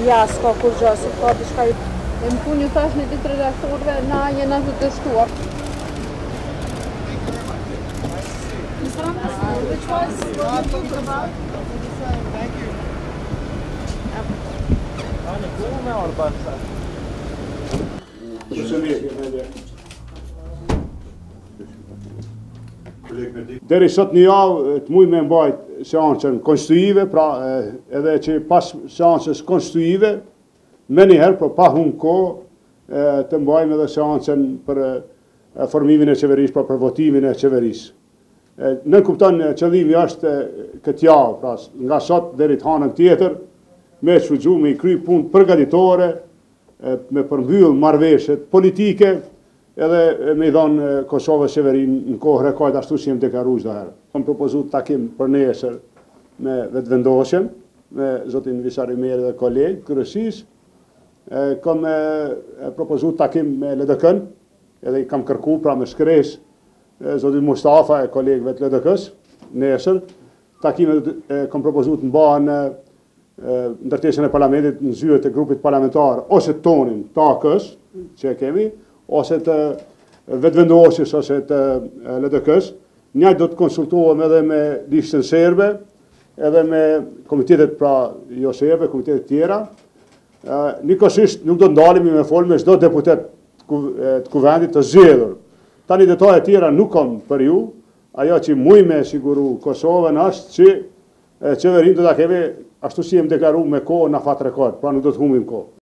Ja, s'ka kur gjë, se ka diçka e më punë ju thash në ditë redaktorëve, na jena të dështuar. Which was what you talked about? Thank you. Deri sot një javë të muj me mbajt seancën konstituive, pra edhe që pas seancës konstituive, me njëherë, për pa humë kohë, të mbajmë edhe seancën për formimin e qeverisë, pra për votimin e qeverisë. Në kupton qëllimi është këtë javë, pra nga sot deri të hanën tjetër, me shfrytzu, me i kry punë përgatitore, me përmbyll marrëveshjet politike, edhe me i dhonë Kosovës qeverin në kohë rekord ashtu si jem deklaruar çdo herë. Kam propozu takim për nesër me vetëvendosjen, me zotin Visar Ymeri dhe kolegë kryesisë. Kam propozu takim me LDK-n, edhe i kam kërku pra me shkres zotin Mustafa e kolegëve të LDK-s nesër. Takimet kam propozu të mbahen ndërtesën e parlamentit në zyret e grupit parlamentar, ose tonin takës që e kemi, ose të vetëvendosjes ose të LDK-s. Njëjtë do të konsultohem edhe me listën serbe, edhe me komitetet pra jo serbe, komitetet tjera. Nikosisht nuk do të ndalemi me folë me çdo deputet të kuvendit të zgjedhur. Tani detaje tjera nuk kam për ju, ajo që muj me siguru Kosovën është që qeverin do ta kemi ashtu si jem deklaruar me kohë në fat rekord, pra nuk do të humbim kohë.